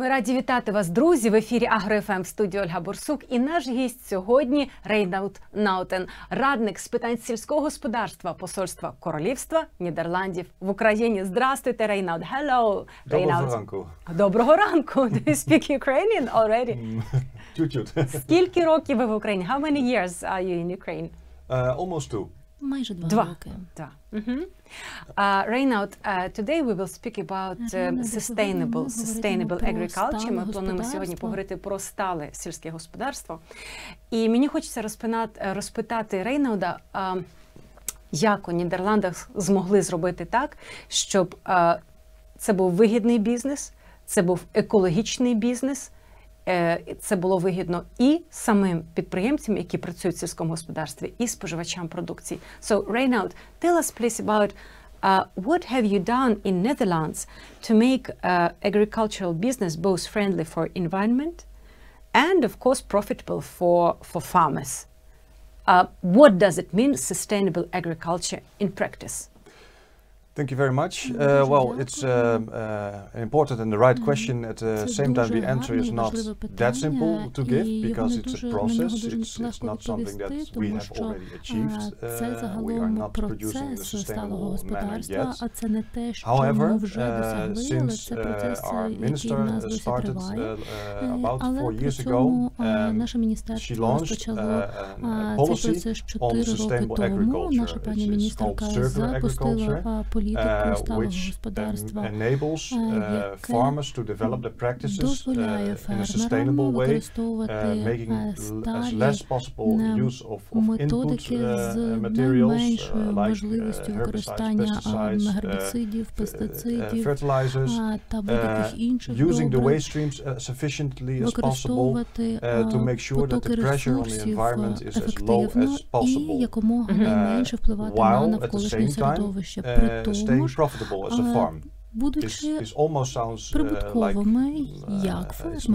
Ми раді вітати вас, друзі, в ефірі Агро-ФМ в студії Ольга Борсук. І наш гість сьогодні Рейнауд Наутен, радник з питань сільського господарства Посольства Королівства Нідерландів в Україні. Здравствуйте, Рейнауд. Hello, Доброго ранку. Доброго ранку. Do you speak Ukrainian already? Чуть-чуть. Скільки років ви в Україні? How many years are you in Ukraine? Almost 2. Майже 2 роки. Reynoud, today we will speak about sustainable agriculture. Ми плануємо сьогодні поговорити про стале сільське господарство. І мені хочеться розпитати Рейнауда, як у Нідерландах змогли зробити так, щоб це був вигідний бізнес, це був екологічний бізнес, це було вигідно і самим підприємцям, які працюють в сільському господарстві, і споживачам продукції. So, Reynoud, tell us please about what have you done in Netherlands to make agricultural business both friendly for environment and, of course, profitable for farmers? What does it mean, sustainable agriculture in practice? Thank you very much. Well, it's an important and the right question. At the same time, the answer is not that simple to give because it's a process. It's not something that we have already achieved. We are not producing in a sustainable manner yet. However, since our minister started about 4 years ago, she launched a policy on sustainable agriculture. It's called circular agriculture. Which enables farmers to develop their practices in a sustainable way, making as less possible use of input materials like herbicides, pesticides, fertilizers, using the waste streams sufficiently as possible to make sure that the pressure on the environment is as low as possible, while at the same time staying profitable as a farm. This almost sounds like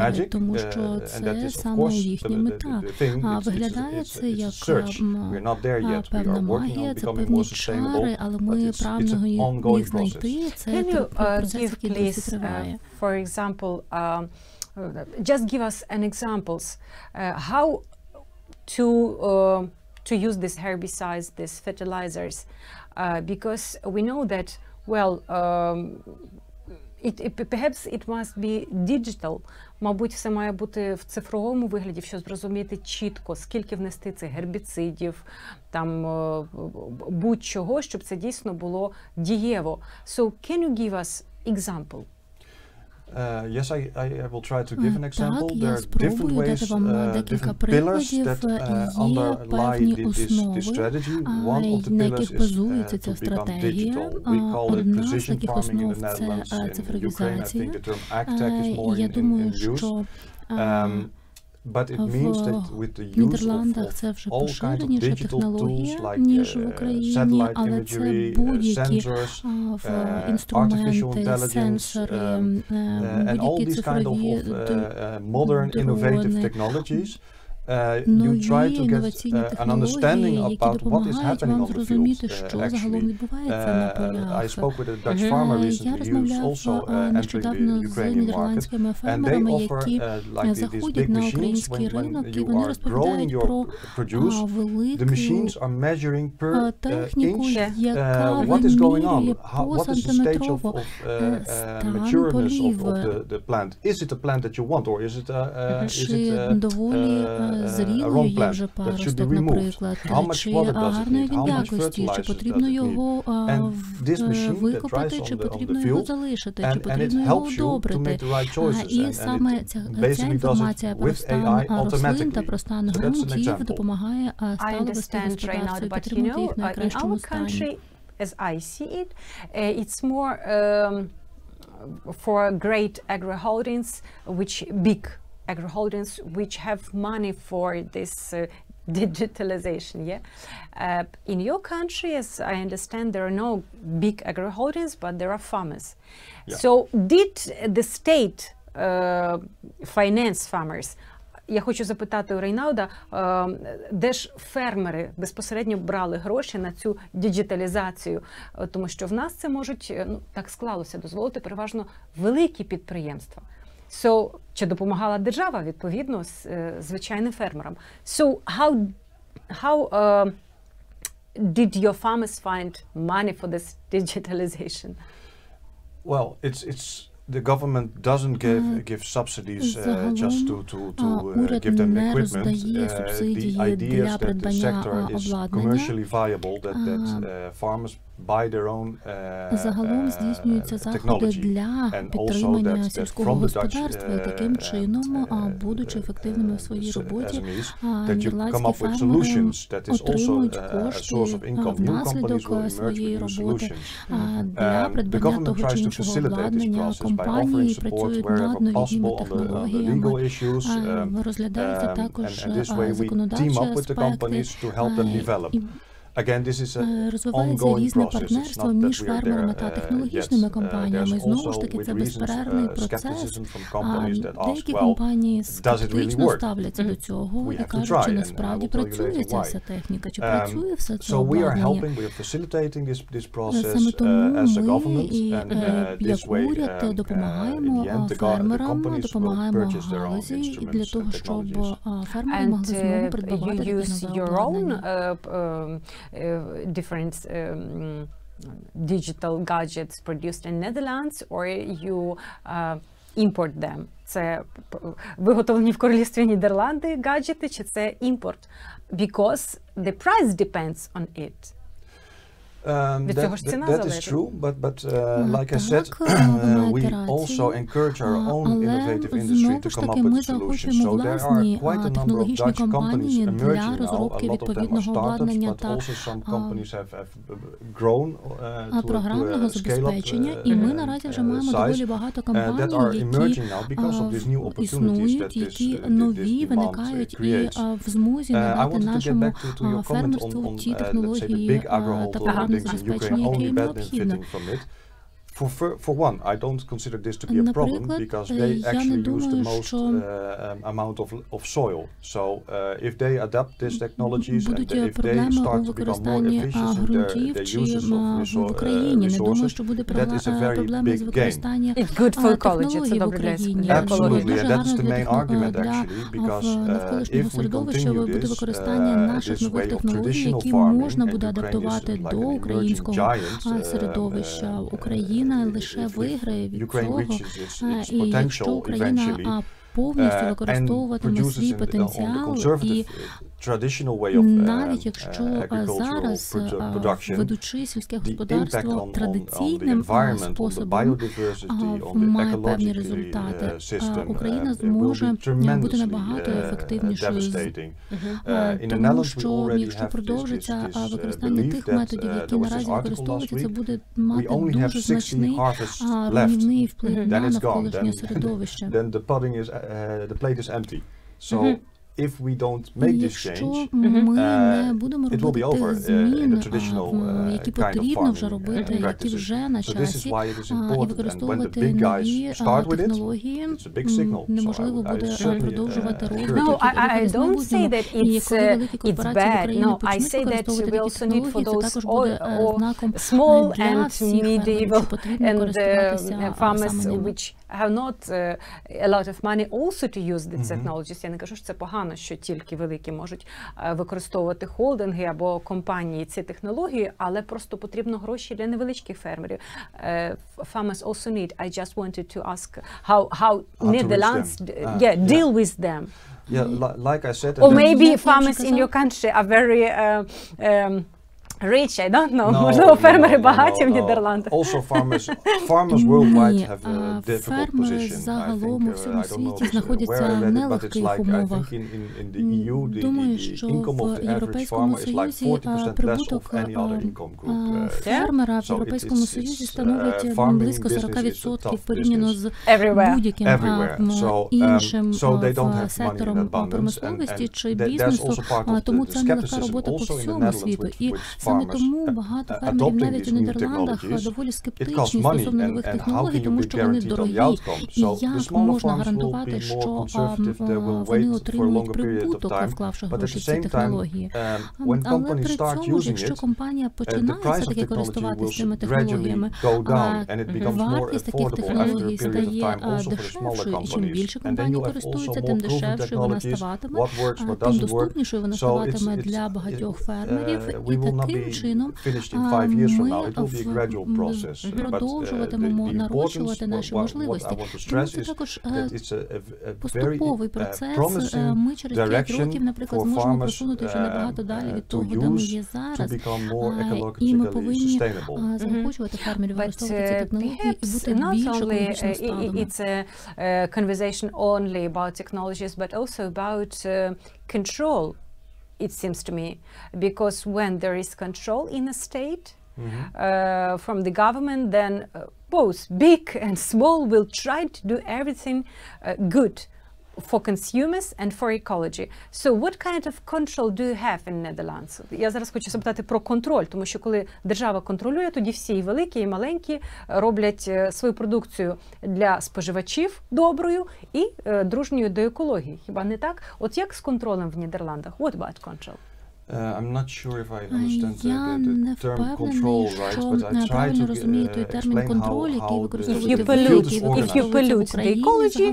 magic, and that is of course the thing. It's a search. We're not there yet. We are working on becoming more sustainable, but it's an ongoing process. Can you give, please, for example, just give us an examples how to use these herbicides, these fertilizers, because we know that, well, perhaps it must be digital. Мабуть, все має бути в цифровому вигляді, щоб зрозуміти чітко, скільки внести цих гербіцидів, там будь-чого, щоб це дійсно було дієво. So, can you give us example? Yes, I will try to give an example. There are different ways, different pillars that underlie this strategy. One of the pillars is to become digital. We call it precision farming in the Netherlands. In Ukraine, I think the term agtech is more in use. But it means that with the use of all kinds of digital tools like satellite imagery, sensors, artificial intelligence, and all these kind of modern innovative technologies, you try to get an understanding about what is happening on the field. Actually, I spoke with a Dutch farmer recently who's also entering the Ukrainian market, and they offer like these big machines. When you are growing your produce, the machines are measuring per inch what is going on, what is the stage of matureness of the plant. Is it a plant that you want, or is it a wrong plant that should be removed? How much water does it need? How much fertilizer does it need? And this machine that drives on the field, and it helps you to make the right choices, and it basically does it with AI automatically. So that's an example. I understand, Reynoud, but you know, in our country, as I see it, it's more for great agri-holdings, big agri-holdings which have money for this digitalization, yeah? In your country, as I understand, there are no big agri-holdings, but there are farmers. Yeah. So did the state finance farmers? Я хочу запитати у Рейнауда, де ж фермери безпосередньо брали гроші на цю діджиталізацію? Тому що в нас це можуть, ну, так склалося, дозволити переважно великі підприємства. So, чи допомагала держава, відповідно, звичайним фермерам. So, how did your farmers find money for this digitalization? Well, it's the government doesn't give subsidies just to give them equipment. The idea is that the sector is commercially viable, that farmers buy their own загалом здійснюються заходи для підтримання сільського господарства і таким чином, будучи ефективними в своїй роботі, нідерландські фермери отримують кошти внаслідок своєї роботи для придбання того чи іншого обладнання. Компанії працюють над новітніми технологіями, розглядаються також законодавчі аспекти. Розвивається різне партнерство між фермерами та технологічними компаніями. Знову ж таки, це безперервний процес. Деякі компанії скептично ставляться до цього і кажуть, чи насправді працює ця вся техніка, чи працює все це обладнання. Саме тому ми, як уряд, допомагаємо фермерам, допомагаємо галузі для того, щоб фермери могли знову придбавати таке нове обладнання. Different digital gadgets produced in Netherlands, or you import them? Це виготовлені в Королівстві Нідерланди гаджети, чи це імпорт? Because the price depends on it. That is true, but like I said, we also encourage our own innovative industry to come up with solutions. So there are quite a number of Dutch companies emerging now, a lot of them are startups, but also some companies have grown to a scale-up size that are emerging now because of these new opportunities that this demand creates. I wanted to get back to your comment on let's say the big agricultural in Ukraine only benefiting from it. For one, I don't consider this to be a problem because they actually use the most amount of soil. So if they adapt these technologies and if they start to become more efficient in their uses of resources, that is a very big gain. It's good for ecology. Absolutely, and that's the main argument actually, because if we continue this way of traditional farming, and Ukraine is like an emerging giant. Лише виграє від цього, і якщо Україна повністю використовуватиме свій потенціал і навіть якщо зараз, ведучи сільське господарство традиційним способом, має певні результати, Україна зможе бути набагато ефективнішою. Тому що якщо продовжиться використання тих методів, які наразі використовуються, це буде мати дуже значний руйнівний вплив на навколишнє середовище. If we don't make this change, it will be over in the traditional kind of farming practices. So this is why it is important. And when the big guys start with it, it's a big signal. So I certainly No, I don't say that it's bad. No, I say that we also need for those small and medieval and farmers which have not a lot of money also to use these technologies. Я не кажу, що це погано, що тільки великі можуть використовувати холдинги або компанії ці технології, але просто потрібно гроші для невеличких фермерів. Farmers also need. I just wanted to ask how Netherlands deal with them. Like I said, or maybe farmers in your country are very rich, I don't know. Можливо, фермери багаті в Нідерландах. Also farmers worldwide have a difficult position. Загалом у всьому світі знаходяться в нелегких умовах. Думаю, що в Європейському Союзі прибуток фермера в Європейському Союзі становить близько 40% порівняно з будь-яким іншим сектором промисловості чи бізнесу, тому це нелегка робота по всьому світу. І Саме тому багато фермерів навіть у Нідерландах доволі скептичні стосовно нових технологій, тому що вони дорогі. І як можна гарантувати, що вони отримують прибуток, вклавши гроші в ці технології? Але при цьому, якщо компанія починає все-таки користуватися цими технологіями, вартість таких технологій стає дешевшою, і чим більше компаній користуються, тим дешевшою вона ставатиме, тим доступнішою вона ставатиме для багатьох фермерів, і таким чином ми продовжуватимемо нарощувати наші можливості. Тому це також поступовий процес. Ми через 5 років, наприклад, зможемо просунути вже набагато далі від того, де ми є зараз, і ми повинні заохочувати фермерів використовувати ці технології і бути більш екологічно сталими. It's a conversation only about technologies, but also about control, it seems to me, because when there is control in a state from the government, then both big and small will try to do everything good for consumers and for ecology. So what kind of control do you have in Netherlands? Я зараз хочу запитати про контроль, тому що коли держава контролює, тоді всі і великі, і маленькі роблять свою продукцію для споживачів доброю і дружньою до екології. Хіба не так? От як з контролем в Нідерландах? What about control? I'm not sure if I understand the term control, right? But I try to explain how if you pollute the ecology,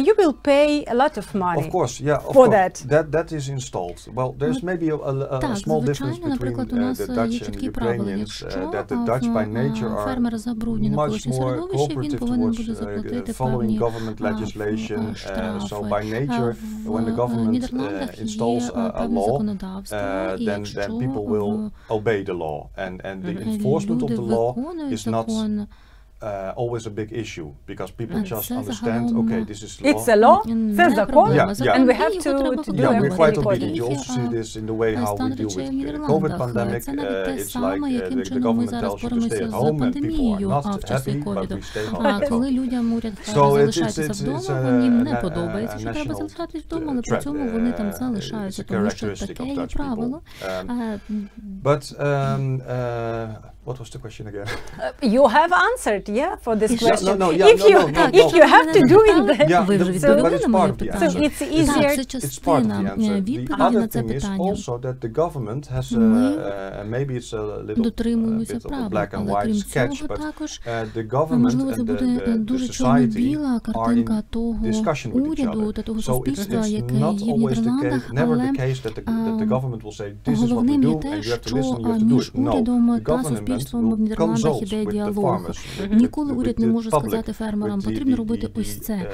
you will pay a lot of money. Of course, yeah, for that. That is installed. Well, there's maybe a small difference between the Dutch and the Ukrainians. That the Dutch by nature are much more cooperative towards following government legislation. So by nature, when the government installs a law, then people will obey the law, and the enforcement of the law is not always a big issue, because people just understand, okay, this is law. It's a law, це закон, and we have to do we're quite obedient. You also see this in the way how we deal with COVID pandemic. It's like the government tells you to stay at home, and people are not happy, but we stay home. Коли людям уряд залишатися вдома, їм не подобається, що треба залишатись вдома, але при цьому вони там залишаються, тому що таке є правило. But what was the question again? You have answered, for this question. If you have to do it, then but it's part of the answer. So it's easier. It's part of the answer. The other thing is also that the government has maybe it's a little bit of a black and white sketch, but the government and the society are in discussion with each other. So it's not always the case, never the case that the government will say, this is what we do, and you have to listen, you have to do it. No, the government в Нідерландах іде діалог. Ніколи уряд не може сказати фермерам, потрібно робити ось це.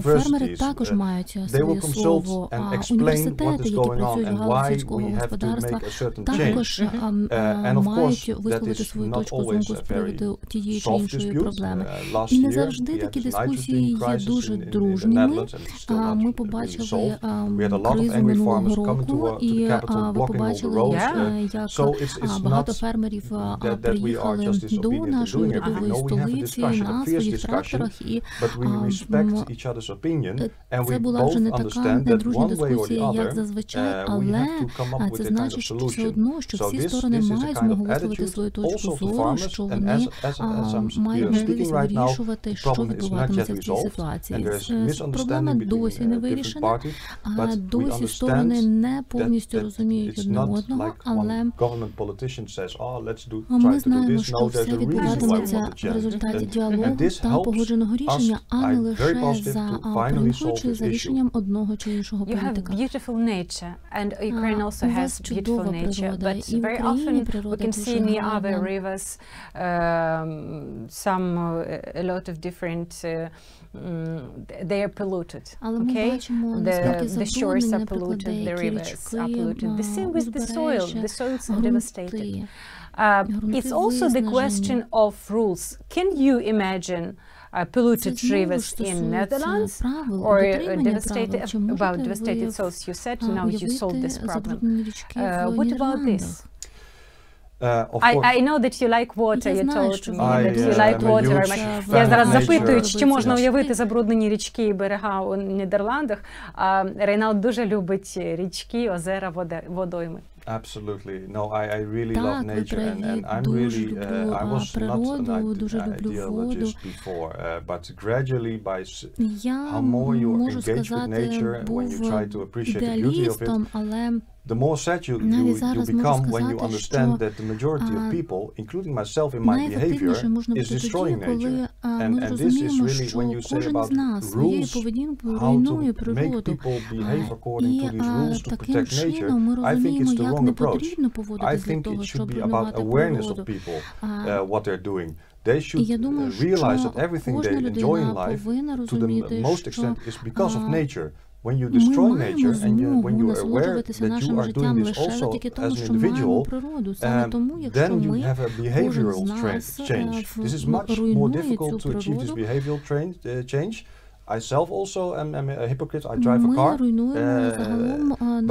Фермери також мають своє слово. Університети, які працюють в галузі сільського господарства, також мають висловити свою точку зору з приводу тієї чи іншої проблеми. І не завжди такі дискусії є дуже дружніми. Ми побачили кризу минулого року, і ви побачили, як багато фермерів приїхали до нашої урядової столиці на своїх тракторах, і це була вже не така недружня дискусія, як зазвичай, але це значить, що все одно, що всі сторони мають змогу висловити свою точку зору, що вони мають можливість вирішувати, що відбуватиметься в цій ситуації. Проблема досі не вирішена, досі сторони не повністю розуміють одне одного, але ми знаємо, що все відбуватиметься в результаті діалогу та погодженого рішення, а не лише примусуючи за рішенням одного чи іншого політика. У вас чудова природа, і в Україні природа дуже гарна. They are polluted. Але ми бачимо, наскільки забруднені, наприклад, деякі річки, the same with the soil. The soils are devastated. It's also the question of rules. Can you imagine polluted rivers in Netherlands or devastated soils? You said now you solved this problem. What about this? I know that you like water, you told me that you like water very much. Я зараз запитую, чи можна уявити забруднені річки і берега у Нідерландах. Рейналд дуже любить річки, озера, водойми. Absolutely. No, I really love nature, and I'm really, I was not an ideologist before, but gradually how more you engage with nature, when you try to appreciate the beauty of it, the more sad you become when you understand that the majority of people, including myself in my behavior, is destroying nature. And this is really when you say about rules, how to make people behave according to these rules to protect nature, I think it's the wrong approach. I think it should be about awareness of people, what they're doing. They should realize that everything they enjoy in life, to the most extent, is because of nature. When you destroy nature and when you are aware that you are doing this also as an individual, then you have a behavioral change. This is much more difficult to achieve this behavioral change. I self also am a hypocrite. I drive a car,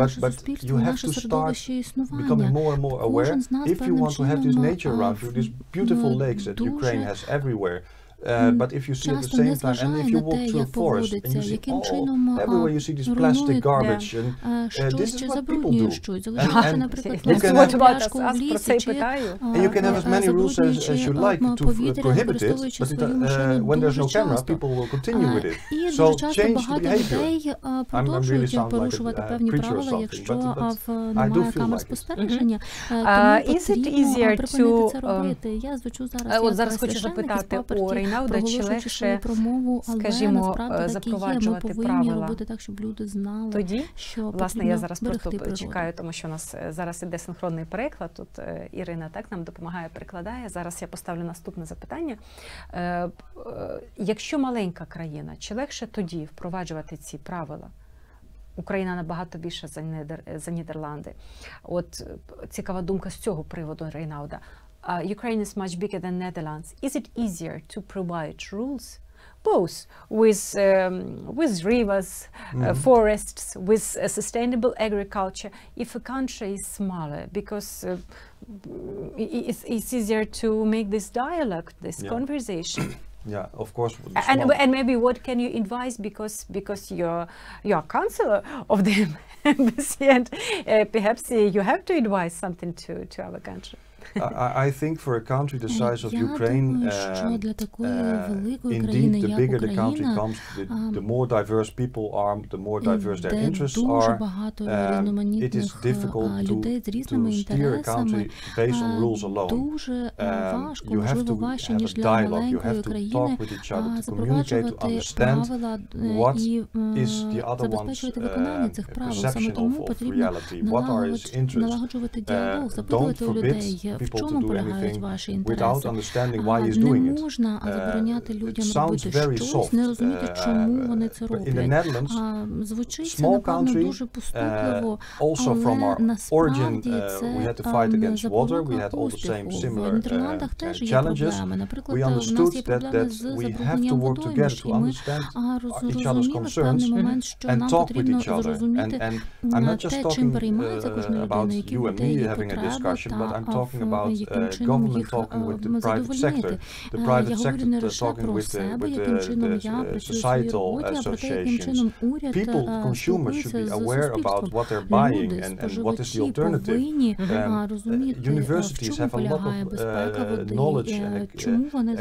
but you have to start becoming more and more aware if you want to have this nature around you, these beautiful lakes that Ukraine has everywhere. But if you see at the same time, and if you walk through a forest and you see everywhere you see this plastic garbage, and this is what people do. And you can have as many rules as you like to prohibit it, but when there's no camera, people will continue with it. So change the behavior. I'm really sound like a preacher or something, but I do feel like it. Is it easier to... От зараз хочу запитати у Рейнауда, чи легше, скажімо, запроваджувати правила тоді? Власне, я зараз просто чекаю, тому що у нас зараз іде синхронний переклад. Тут Ірина так нам допомагає, перекладає. Зараз я поставлю наступне запитання. Якщо маленька країна, чи легше тоді впроваджувати ці правила? Україна набагато більша за Нідерланди. От цікава думка з цього приводу Рейнауда. Ukraine is much bigger than Netherlands. Is it easier to provide rules, both with rivers, forests, with sustainable agriculture, if a country is smaller? Because it's easier to make this dialogue, this conversation. Yeah, of course. And maybe what can you advise, because you're counselor of the embassy, and perhaps you have to advise something to our country. I think for a country the size of Ukraine, indeed, the bigger the country comes, the more diverse people are, the more diverse their interests are. It is difficult to steer a country based on rules alone. You have to have a dialogue, you have to talk with each other, to communicate, to understand what is the other one's perception of reality, what are his interests. Don't forbid people to do anything without understanding why he's doing it. It sounds very soft. In the Netherlands, small country, also from our origin, we had to fight against water. We had all the same similar challenges. We understood that we have to work together to understand each other's concerns and talk with each other. And I'm not just talking about you and me having a discussion, but I'm talking about government talking with the private sector, the private sector talking with the societal associations. People, consumers, should be aware about what they're buying and what is the alternative. Universities have a lot of knowledge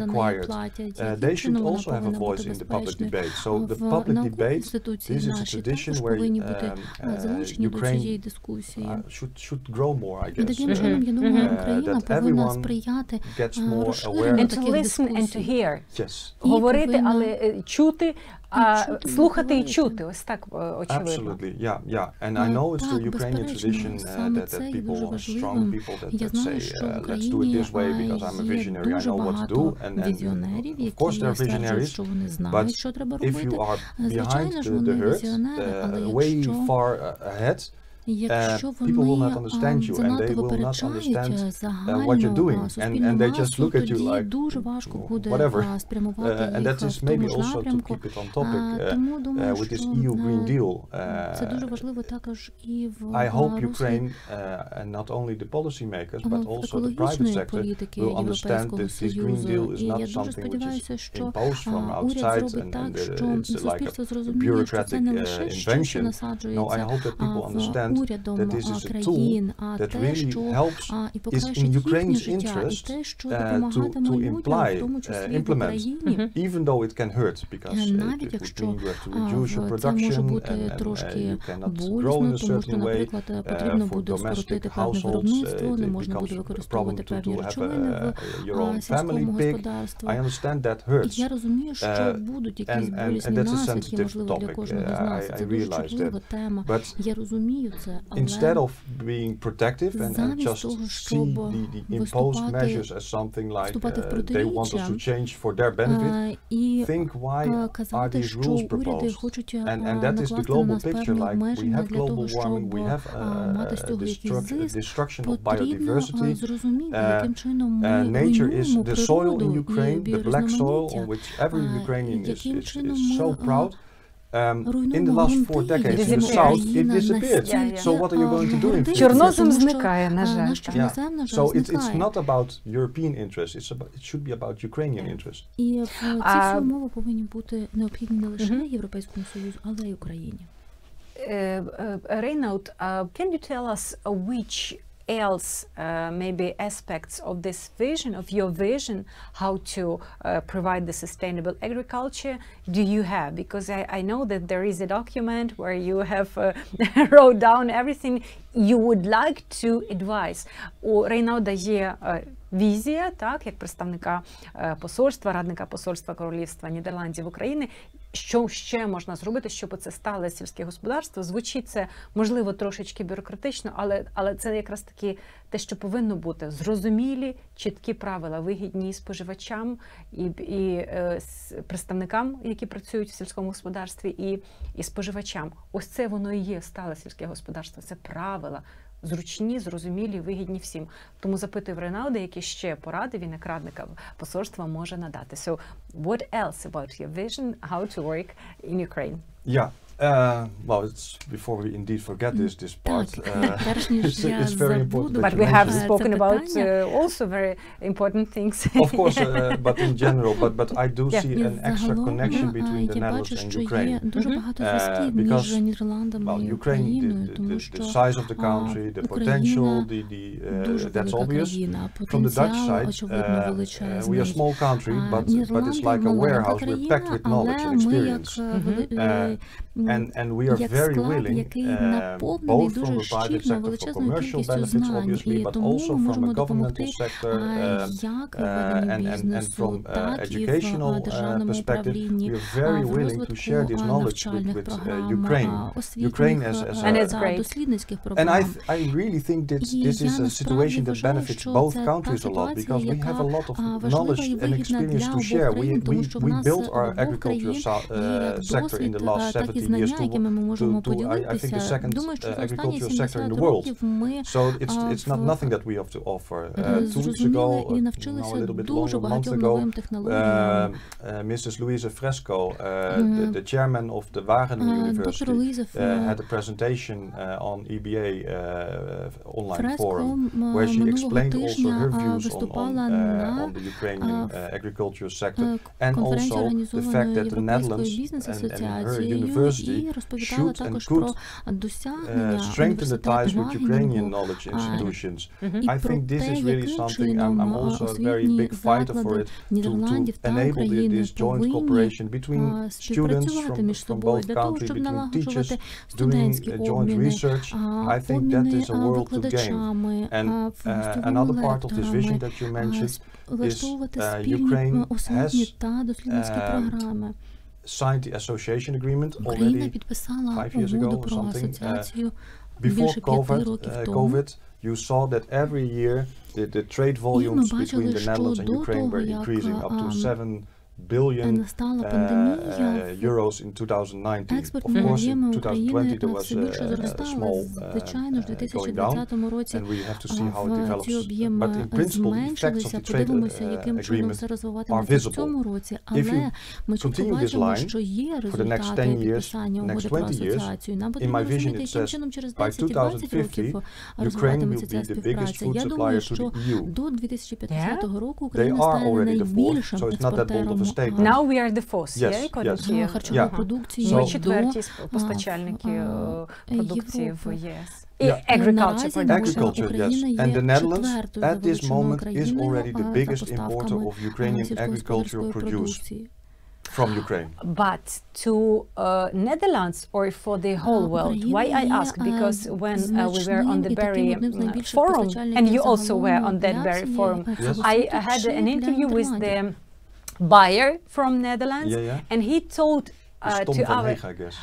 acquired. They should also have a voice in the public debate. So the public debate, this is a tradition where Ukraine should grow more, I guess. That everyone gets more aware. And to listen and to hear. Yes. Говорити, але чути, слухати і чути. Ось так очевидно. Absolutely, yeah. And I know it's the Ukrainian tradition that people, strong people that say, let's do it this way because I'm a visionary, I know what to do. And of course there are visionaries, but if you are behind the herd, way far ahead, people will not understand you, and they will not understand what you're doing, and they just look at you like whatever. And that is maybe also to keep it on topic with this EU Green Deal. I hope Ukraine, and not only the policymakers, but also the private sector, will understand that this Green Deal is not something which is imposed from outside and it's like a bureaucratic invention. No, I hope that people understand урядом країн, а те, що і покращить їхнє життя, і те, що допомагатиме людям, в тому числі в Україні, навіть якщо це може бути трошки болісно, тому що, наприклад, потрібно буде скоротити певне виробництво, не можна буде використовувати певні речовини в сільському господарстві. Я розумію, що будуть якісь болісні наслідки, можливо, для кожного з нас. Це дуже чутлива тема. Я розумію це, але замість того, щоб вступати в протиріччя і казати, що уряди хочуть накласти на нас певні обмеження для того, щоб мати з цього якийсь зиск, потрібно зрозуміти, яким чином ми руйнуємо природу і біорізноманіття, яким чином ми in the last 4 decades in the south it disappeared. So what are you going to do in future? Чорнозем зникає, на жаль. So it's not about European interests, it should be about Ukrainian interests. І ці всі умови повинні бути необхідні не лише Європейському Союзу, але й Україні. Reinoud, can you tell us which else maybe aspects of this vision, of your vision, how to provide the sustainable agriculture do you have? Because I know that there is a document where you have wrote down everything you would like to advise. У Рейнауда є візія, так, як представника посольства, радника посольства Королівства Нідерландів України, що ще можна зробити, щоб це стале сільське господарство. Звучить це, можливо, трошечки бюрократично, але це якраз таки те, що повинно бути. Зрозумілі, чіткі правила, вигідні споживачам і представникам, які працюють в сільському господарстві, і споживачам. Ось це воно і є стале сільське господарство. Це правила. Зручні, зрозумілі, вигідні всім. Тому запитую в Рейнауда, які ще поради він як радника посольства може надати. So, what else about your vision, how to work in Ukraine? Yeah. Well, it's before we indeed forget this part. It's very important. But we have spoken about also very important things. Of course, but in general, but I do see an extra connection between the Netherlands and Ukraine. Because, well, Ukraine, the size of the country, the potential, that's obvious. From the Dutch side, we are a small country, but it's like a warehouse. We're packed with knowledge and experience. And we are very willing, both from the private sector for commercial benefits, obviously, but also from a governmental sector and from educational perspective, we are very willing to share this knowledge with Ukraine. Ukraine as and it's great. And I really think this is a situation that benefits both countries a lot, because we have a lot of knowledge and experience to share. We built our agricultural sector in the last 70 years to I think the second agricultural sector in the world. So it's not nothing that we have to offer. 2 weeks ago, now a little bit longer, a month ago, Mrs. Louise Fresco, the chairman of the Wageningen University, had a presentation on EBA online forum, where she explained also her views on the Ukrainian agricultural sector, and also the fact that the Netherlands and her university should and could strengthen the ties with Ukrainian knowledge institutions. I think this is really something, I'm also a very big fighter for it, to enable this joint cooperation between students from both countries, between teachers, doing joint research. I think that is a world to gain. And another part of this vision that you mentioned is Ukraine has signed the association agreement already 5 years ago or something. Before COVID, you saw that every year the trade volumes between the Netherlands and Ukraine were increasing up to 7 billion euros in 2019. Of course, in 2020 there was a small going down, and we have to see how it develops. But in principle, the effects of the trade agreement are visible. If you continue this line for the next 10 years, next 20 years, in my vision it says by 2050, Ukraine will be the biggest food supplier to the EU. They are already the fourth, so it's not that bold of a statement. Now we are the fourth, харчової продукції. Ми четверті постачальники продукції в ЄС. Agriculture, yes. And the Netherlands at this moment is already the biggest importer of Ukrainian agricultural produce from Ukraine. But to Netherlands or for the whole world? Why I ask? Because when we were on the Berry forum, and you also were on that Berry forum, I had an interview with the buyer from Netherlands, and he told to our, I guess.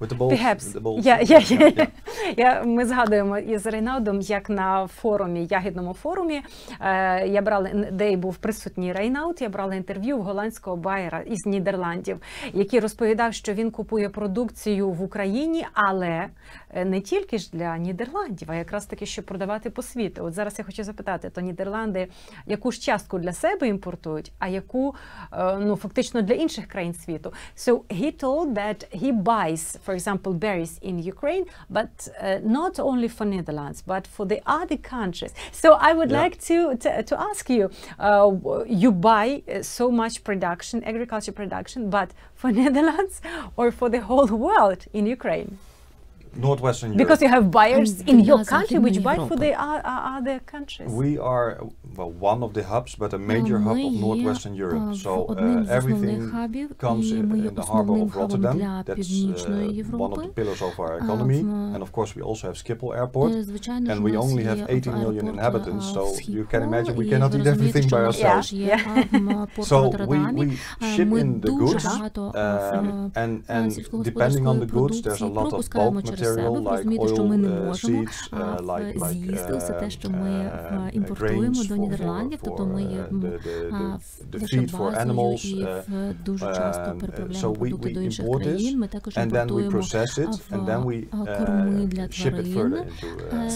With the bowls, perhaps. The bowls. Ми згадуємо із Рейнаудом, як на форумі, ягідному форумі, де був присутній Рейнауд, я брала інтерв'ю в голландського байера із Нідерландів, який розповідав, що він купує продукцію в Україні, але не тільки ж для Нідерландів, а якраз таки, щоб продавати по світу. От зараз я хочу запитати, то Нідерланди яку ж частку для себе імпортують, а яку, фактично для інших країн світу. So he told that he buys, for example, berries in Ukraine, but not only for Netherlands, but for the other countries. So I would like to ask you, you buy so much production, agriculture production, but for Netherlands or for the whole world in Ukraine? Northwestern Europe. Because you have buyers in your country which buy for the other countries. We are one of the hubs, but a major hub of Northwestern Europe. So everything comes in the harbor of Rotterdam. That's one of the pillars of our economy. And of course, we also have Schiphol Airport. And we only have 18 million inhabitants. So you can imagine we cannot eat everything by ourselves. So we ship in the goods. And depending on the goods, there's a lot of bulk material. Like oil, seeds, з'їсти все те, що ми імпортуємо до Нідерландів, тобто ми є дуже базою і дуже часто переправляємо продукти до інших країн. Ми також імпортуємо корми для тварин.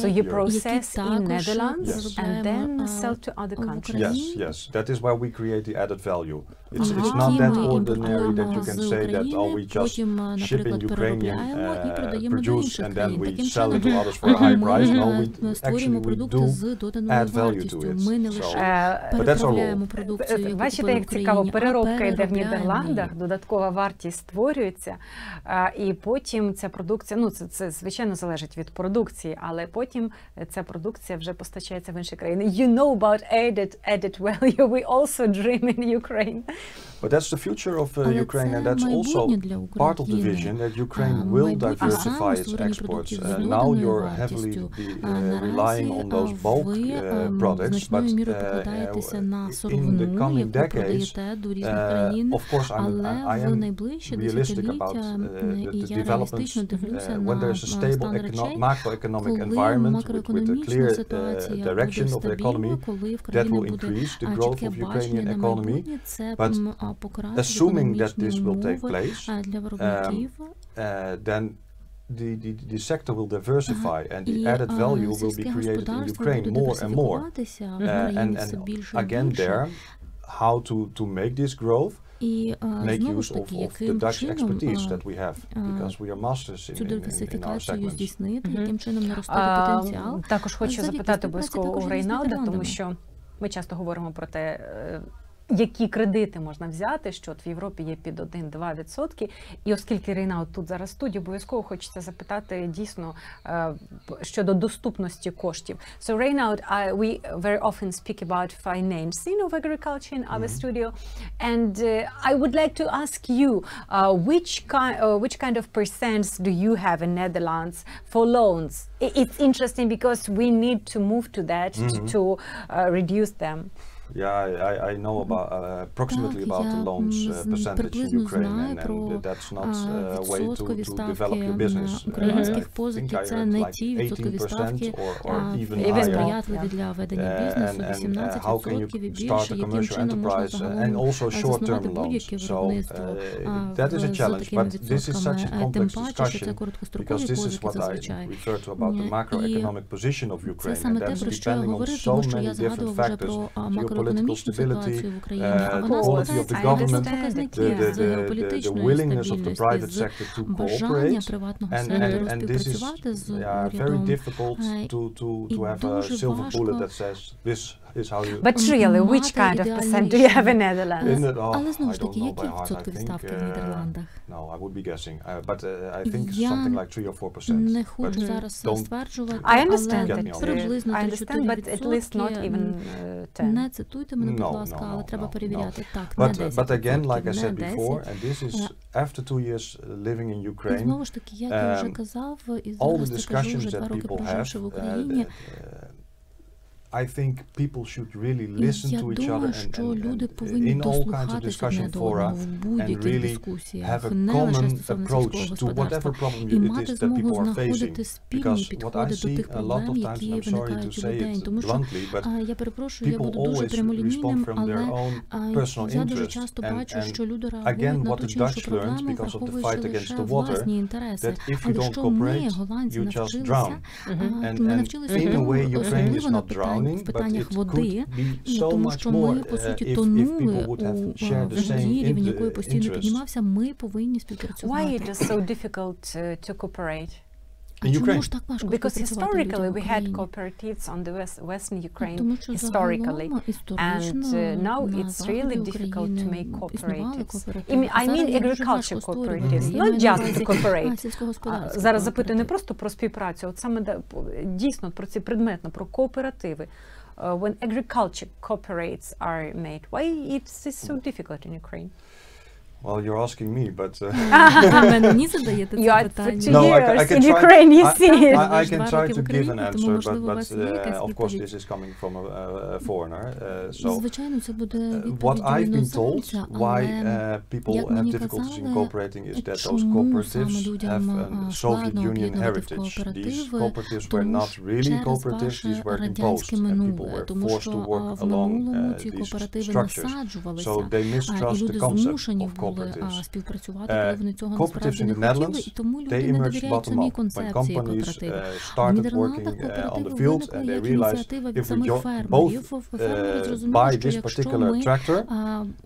So you process in Netherlands and then sell to other countries. Yes. That is where we create the added value. It's not that ordinary that you can say that we just ship in Ukrainian produce and then we sell it to others for a high price. No, we do add value to it. But that's our role. Бачите, як цікаво, переробка йде в Нідерландах, додаткова вартість створюється, і потім ця продукція, це звичайно залежить від продукції, але потім ця продукція вже постачається в інші країни. You know about added value. We also dream in Ukraine. But that's the future of Ukraine, and that's also part of the vision that Ukraine will diversify its exports. Now you're heavily relying on those bulk products, but in the coming decades, of course, I am realistic about the developments. When there's a stable macroeconomic environment with a clear direction of the economy, that will increase the growth of Ukrainian economy. But assuming that this will take place, then the sector will diversify and the added value will be created in Ukraine more and more. And again there, how to make this growth, make use of the Dutch expertise that we have, because we are masters in our segments. Також хочу запитати обов'язково у Рейнауда, тому що ми часто говоримо про те, які кредити можна взяти, що от в Європі є під 1-2%. І оскільки Рейнауд тут зараз в студії, обов'язково хочеться запитати дійсно щодо доступності коштів. So Reynaud, we very often speak about financing of agriculture in our studio, and I would like to ask you, which kind of percents do you have in Netherlands for loans? It's interesting because we need to move to that to reduce them. Yeah, I know about approximately about the loans percentage in Ukraine, and that's not a way to develop your business. I think I heard like 18% or even higher. And how can you start a commercial enterprise and also short-term loans? So that is a challenge, but this is such a complex discussion because this is what I refer to about the macroeconomic position of Ukraine, and that's depending on so many different factors. political stability, the quality of the government, the willingness of the private sector to cooperate, and this is very difficult to have a silver bullet that says this is how you... But really, which kind of percent do you have in Netherlands? Але знову ж таки, які відсоткові ставки в Нідерландах? No, I would be guessing, but I think something like 3 or 4%. Не хочу зараз стверджувати, I understand але приблизно 3-4%. But at least not even 10. Не цитуйте мене, будь ласка, але треба перевіряти. Так, не 10%. But again, like I said before, and this is after 2 years living in Ukraine, знову ж таки, як я вже казав, і зараз це кажу, вже 2 роки проживши в Україні, I think people should really listen to each other and in all kinds of discussion fora and really have a common approach to whatever problem it is that people are facing. Because what I see a lot of times, and I'm sorry to say it bluntly, but people always respond from their own personal interest. And again, what the Dutch learned because of the fight against the water, that if you don't cooperate, you just drown. And in a way, Ukraine is not drowning. В питаннях води, тому що ми, по суті, тонули у воді, рівень якої постійно піднімався, ми повинні співпрацювати. Why it is so difficult to cooperate? Because historically we had cooperatives on the western Ukraine, historically, and now it's really difficult to make cooperatives. I mean agriculture cooperatives, not just to cooperate. Зараз запитую не просто про співпрацю, от саме дійсно про ці предметно, про кооперативи. When agriculture cooperates are made, why it's so difficult in Ukraine? Well, you're asking me, but мені задаєте це питання. No, I can in Ukraine, you see it. I can try to give an answer, but of course this is coming from a foreigner. So what I've been told why people have difficulties in cooperating is that those cooperatives have a Soviet Union heritage. These cooperatives were not really cooperatives; these were imposed, and people were forced to work along these structures. So they mistrust the concept of cooperatives. Cooperatives in the Netherlands, they emerged bottom up when companies started working on the field and they realized if we both buy this particular tractor,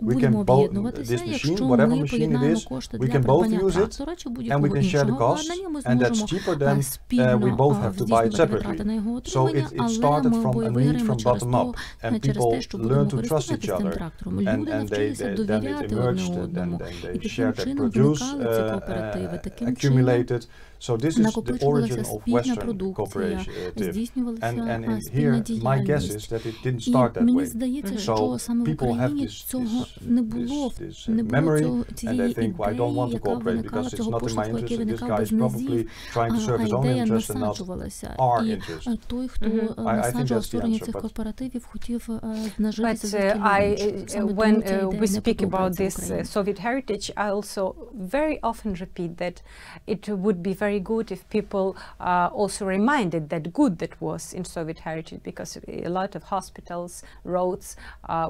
we can both, this machine, whatever machine it is, we can both use it and we can share the cost, and that's cheaper than we both have to buy it separately. So it started from a need from bottom up, and people learned to trust each other, and then it emerged, and they shared their produce, accumulated. So this is the origin of Western cooperative. And in here, my guess is that it didn't start that way. So people have this memory, and they think, well, I don't want to cooperate because it's not in my interest, and this guy is probably trying to serve his own interest and not our interest. I think that's the answer. But when we speak about this Soviet heritage, I also very often repeat that it would be very good if people also reminded that good that was in Soviet heritage, because a lot of hospitals, roads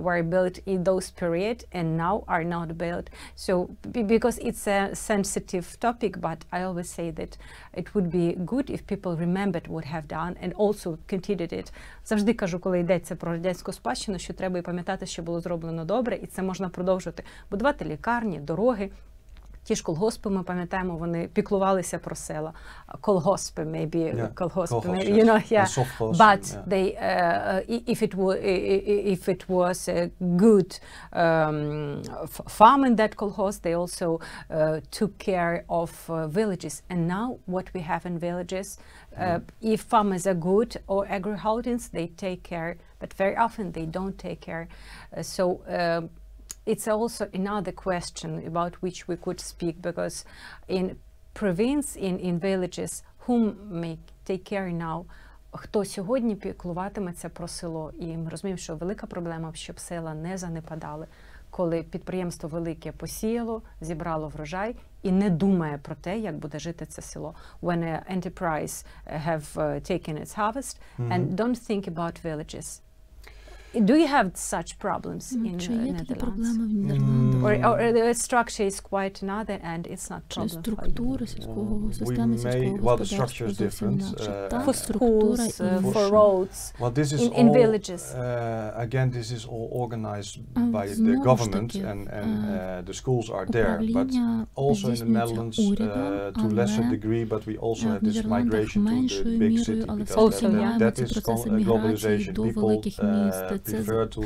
were built in those period and now are not built. So because it's a sensitive topic, but I always say that it would be good if people remembered what have done and also continued it. Завжди кажу, коли йдеться про радянську спадщину, що треба і пам'ятати, що було зроблено добре, і це можна продовжувати. Будувати лікарні, дороги. Ті ж колгоспи, ми пам'ятаємо, вони піклувалися про села. Колгоспи, maybe, колгоспи, you know, yeah. But they, if it was a good farm in that kolkhoz, they also took care of villages. And now what we have in villages, if farmers are good or agriculturists, they take care, but very often they don't take care. It's also another question about which we could speak, because in province, in villages, whom may take care now, хто сьогодні піклуватиметься про село. І ми розуміємо, що велика проблема, щоб села не занепадали, коли підприємство велике посіяло, зібрало врожай і не думає про те, як буде жити це село. When an enterprise have taken its harvest and don't think about villages. Do you have such problems in Netherlands? Or the structure is quite another and it's not problem for you? Well, the structure is different. For schools, for roads, well, this is in villages. Again, this is all organized by the government and the schools are there. But also in the Netherlands, to a lesser degree, but we also have this migration to the big city because that is globalization. People prefer to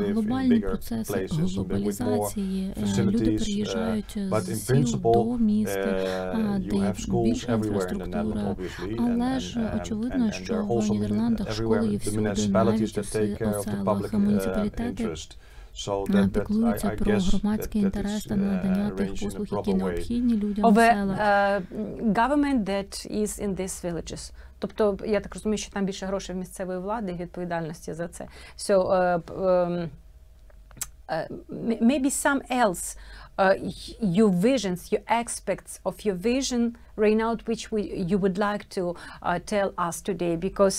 live in bigger places with more facilities. But in principle, you have schools everywhere in the Netherlands, obviously, and there are also everywhere the municipalities that take care of the public interest. So that I guess that is arranged in a proper way. Of a government that is in these villages. Тобто, я так розумію, що там більше грошей в місцевої влади і відповідальності за це. So, maybe some else, your visions, your aspects of your vision, Reinoud, which you would like to tell us today, because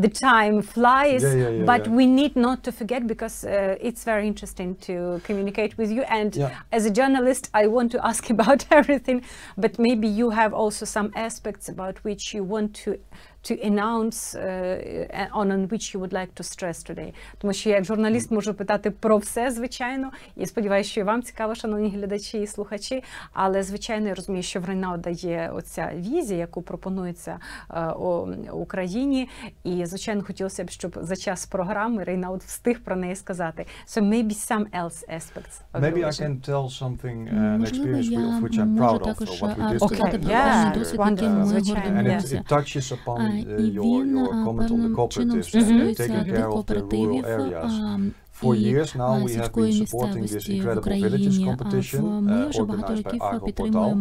the time flies, but we need not to forget, because it's very interesting to communicate with you. And as a journalist, I want to ask about everything, but maybe you have also some aspects about which you want to announce, on which you would like to stress today. Тому що я як журналіст можу питати про все, звичайно, і сподіваюся, що і вам цікаво, шановні глядачі і слухачі, але, звичайно, я розумію, що в Рейнауда є оця візія, яку пропонується Україні, і, звичайно, хотілося б, щоб за час програми Рейнауд встиг про неї сказати. So maybe some else aspects of maybe I can tell something, an experience of which I'm proud of, or what we did together. And it touches upon your comment on the cooperatives and taking care of the rural areas. For years now, we have been supporting this Incredible Villages competition organized by Agroportal,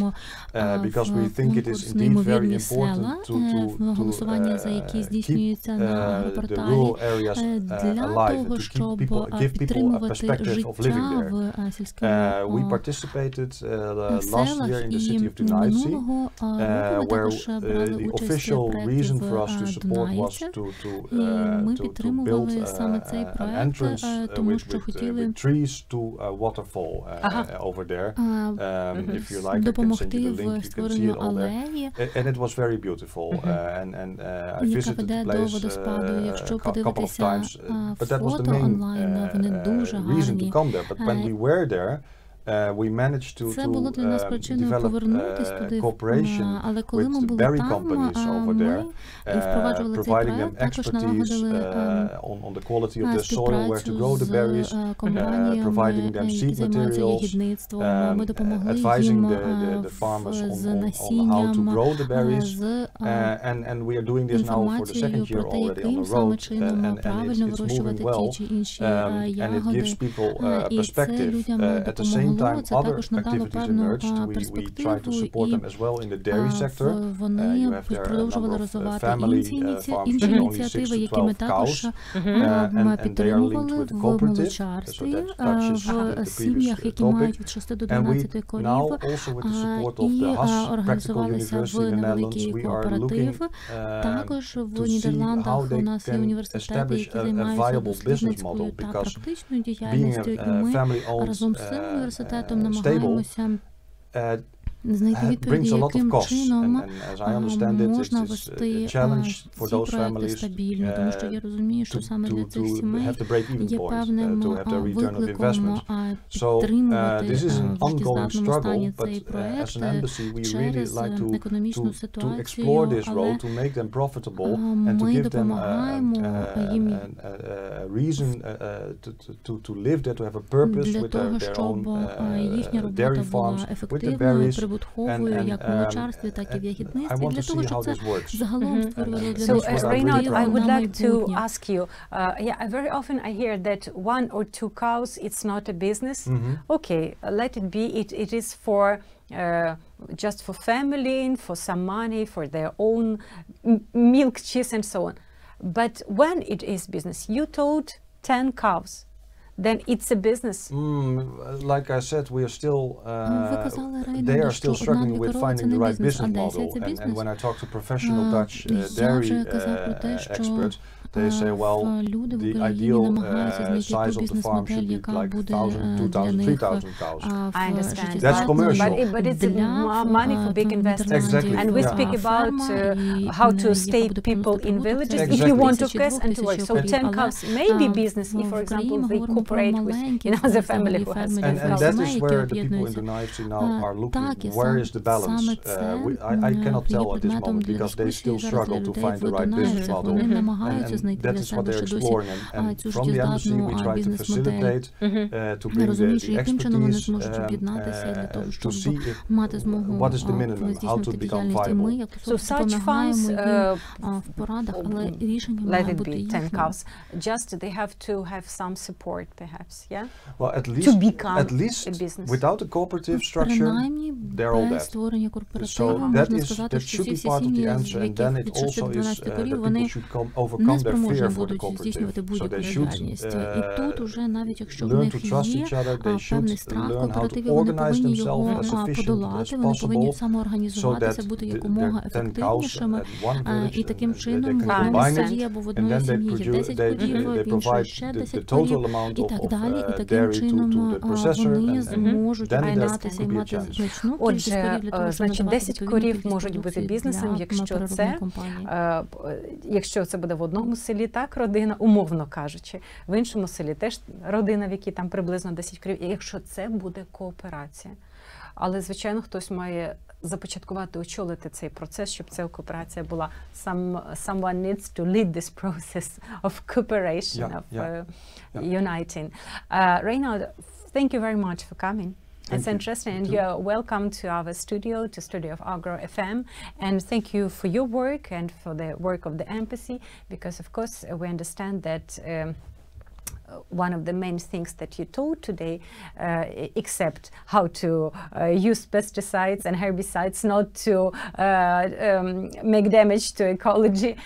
because we think it is indeed very important to keep the rural areas alive, and to give people a perspective of living there. We participated last year in the city of Dunaitse, where the official reason for us to support was to build an entrance with trees to a waterfall over there. If you like, I can send you the link, you can see it all there. And it was very beautiful. And I visited the place a couple of times, but that was the main reason to come there. But when we were there, we managed to develop cooperation with the berry companies over there, providing them expertise on the quality of the soil, where to grow the berries, providing them seed materials, advising the farmers on how to grow the berries. And we are doing this now for the second year already on the road, and it's moving well, and it gives people perspective. At the same time, other activities emerged. We try to support them as well in the dairy sector. You have there a number of family farms with only 6 to 12 cows, and they are linked with the cooperative, so that touches the previous topic. And we now, also with the support of the Haas Practical University in the Netherlands, we are looking to see how they can establish a viable business model, because being a family-owned stable brings a lot of costs, and as I understand it, it's a challenge for those families to have the break-even point, to have the return of investment. So this is an ongoing struggle, but as an embassy, we really like to explore this road, to make them profitable, and to give them a reason to live there, to have a purpose with their own dairy farms, with the berries. And I want to see how this works. So, Reinoud, I would like to ask you, very often I hear that 1 or 2 cows, it's not a business. Okay, let it be. It is for just for family, for some money, for their own milk, cheese, and so on. But when it is business, you told 10 cows. Then it's a business. Like I said, we are still, they are still struggling with finding the right business model. And when I talk to professional Dutch dairy experts, They say, well, the ideal size of the farm should be like 1,000, 2,000, 3,000 cows. I understand. That's commercial. But it's money for big investors. Exactly. And we speak about how to stay people in villages if you want to guess and to work. So 10 cows may be business if, for example, they cooperate with another family who has 5 cows. And that is where the people in the IFC now are looking. Where is the balance? I cannot tell at this moment because they still struggle to find the right business model. And that is what they're exploring. And from the embassy, we try to facilitate, to bring the expertise, to see what is the minimum, how to become viable. So such farms, let it be 10 cows, just they have to have some support perhaps, yeah? Well, at least, to become a business. Without a cooperative structure, they're all dead. So that should be part of the answer, and then it also is the people should overcome their fear for the cooperative. So they should learn to trust each other, they should learn how to organize themselves as efficient as possible, so that the 10 cows at one village, they can combine it, and then they provide the total amount of dairy to the processor, and then that could be a challenge. Отже, значить, 10 корів можуть бути бізнесом, якщо це буде в одному селі, так, родина, умовно кажучи, в іншому селі теж родина, в якій там приблизно 10 корів, якщо це буде кооперація. Але, звичайно, хтось має започаткувати, очолити цей процес, щоб ця кооперація була. Someone needs to lead this process of cooperation, uniting. Reinald, thank you very much for coming. It's interesting, and you're welcome to our studio, to Studio of Agro FM, and thank you for your work and for the work of the embassy, because of course we understand that one of the main things that you taught today, except how to use pesticides and herbicides not to make damage to ecology,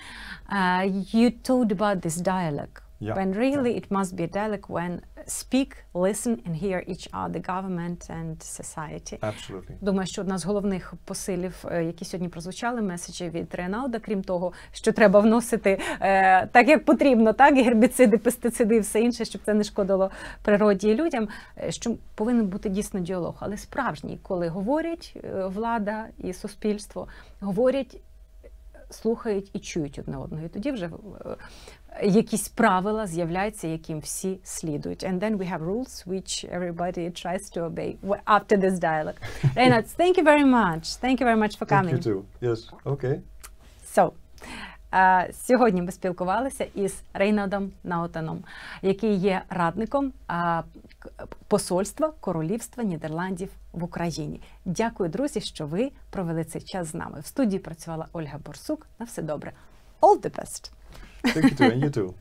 you taught about this dialogue. When really it must be a dialogue when speak, listen and hear each other, government and society. Absolutely. Думаю, що одна з головних посилів, які сьогодні прозвучали, меседжі від Рейналда, крім того, що треба вносити так, як потрібно, так, гербіциди, пестициди і все інше, щоб це не шкодило природі і людям, що повинен бути дійсно діалог, але справжній, коли говорять влада і суспільство, говорять, слухають і чують одне одного. І тоді вже якісь правила з'являються, яким всі слідують. And then we have rules which everybody tries to obey after this dialogue. Reinhard, thank you very much. Thank you very much for coming. Thank you too. Yes, okay. So, сьогодні ми спілкувалися із Рейнaldом Nautanom, який є радником посольства Королівства Нідерландів в Україні. Дякую, друзі, що ви провели цей час з нами. В студії працювала Ольга Борсук. На все добре. All the best. Thank you too, and you too.